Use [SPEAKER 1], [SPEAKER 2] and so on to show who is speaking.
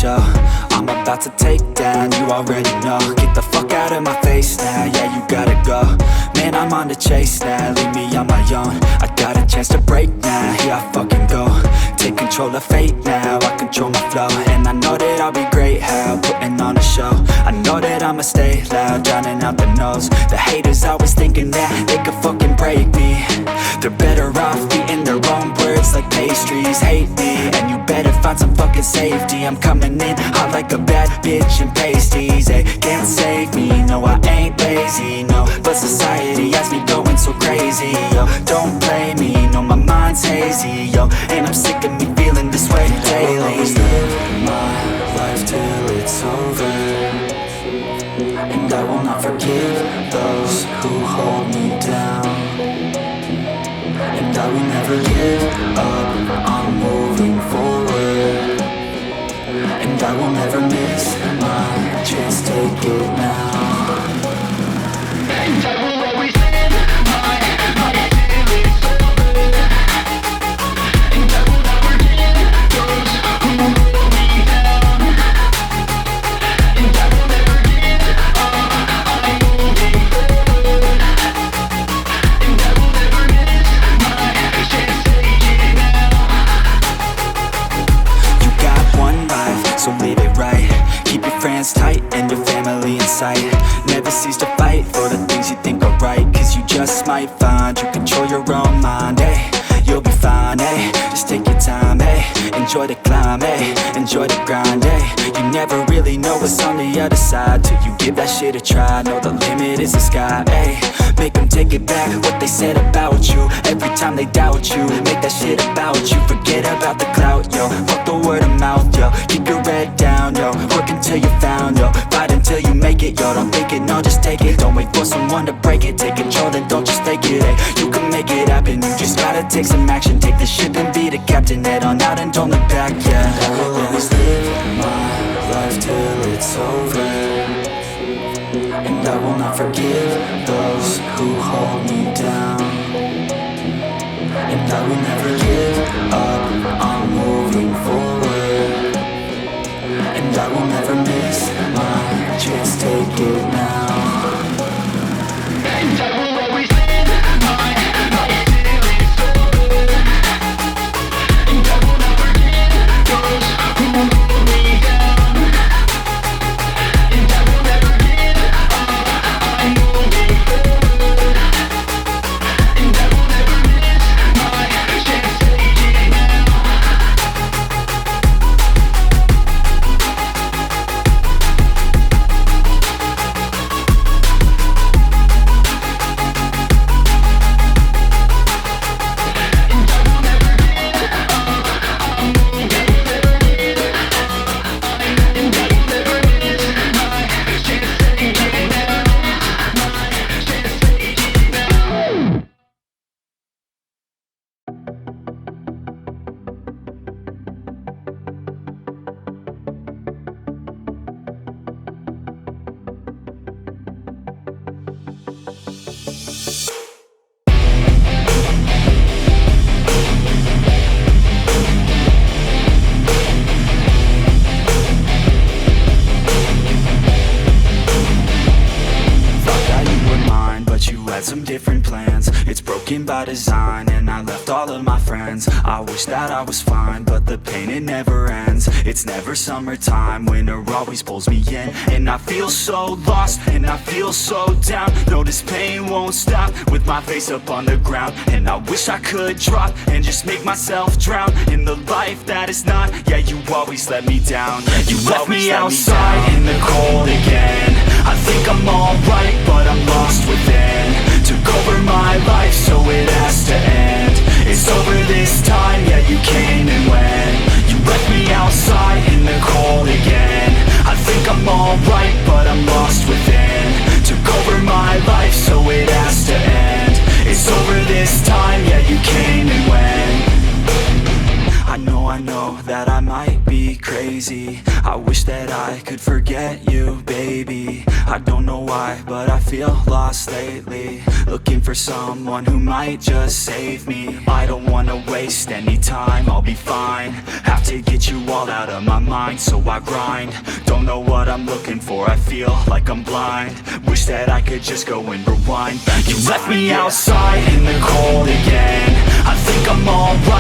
[SPEAKER 1] show. I'm about to take down, you already know. Get the fuck out of my face now, yeah, you gotta go. Man, I'm on the chase now, leave me on my own. I got a chance to break now, here I fucking go. Take control of fate now, I control my flow. And I know that I'll be great, how, putting on a show. I know that I'ma stay loud, drowning out the noise. The haters always thinking that they could fucking break me. They're better off eating their own words like pastries. Hate me, and you better find some fucking safety. I'm coming in hot like a bad bitch in pasties. They can't save me, no I ain't lazy, no. But society has me going so crazy, yo. Don't blame me, no my mind's hazy, yo. And I'm sick of me feeling this way daily. I'll always live my life till it's over, and I will not forgive those who hold me down. And I will never give up, I'm moving forward. And I will never miss my chance, take it now. And I will always live my life till it's over, and I will not forgive those who hold me down. And I will never give up, I'm moving forward. And I will never miss my chance, take it now. You got one life, so live it right. Keep your friends tight and your family in sight. Never cease to fight for the things you think are right, cause you just might find you control your own mind, eh? You'll be fine, eh? Just take your time, eh? Enjoy the climb, eh? Enjoy the grind, eh? You never really know what's on the other side till you give that shit a try. Know the limit is the sky, eh? Make them take it back, what they said about you. Every time they doubt you, make that shit about you. Forget about the clout, yo. Fuck the word of mouth, yo. Keep your head down, yo. Work until you found, yo. Fight until you make it, yo. Don't think it, no, just take it. Don't wait for someone to break it. Take control, then don't just fake it, eh? You can make it happen, you just gotta take some action. Take the ship and be the captain. Head on out and don't look back, yeah. I will always live my life till it's over, and I will not forgive those who hold me down. And I will never give up, I'm moving forward. And I will never miss my chance, take it now. And I will always live my life till it's over, and I will not forgive those who hold me down. And I will never give up, I'm moving forward. And I will never miss my chance, take it now. Some different plans, it's broken by design, and I left all of my friends. I wish that I was fine, but the pain, it never ends. It's never summertime, winter always pulls me in. And I feel so lost, and I feel so down. No, this pain won't stop, with my face up on the ground. And I wish I could drop, and just make myself drown in the life that is not. Yeah, you always let me down. You left me outside in the cold again. I think I'm alright, but I'm lost within. Took over my life, so it has to end. It's over this time, yeah, you came and went. You left me outside in the cold again. I think I'm alright, but I'm lost within. Took over my life, so it has to end. It's over this time, yeah, you came and went. I know that I might be crazy. I wish that I could forget you, baby. I don't know why, but I feel lost lately. Looking for someone who might just save me. I don't wanna waste any time, I'll be fine. Have to get you all out of my mind, so I grind. Don't know what I'm looking for, I feel like I'm blind. Wish that I could just go and rewind back. You left me outside in the cold again. I think I'm alright,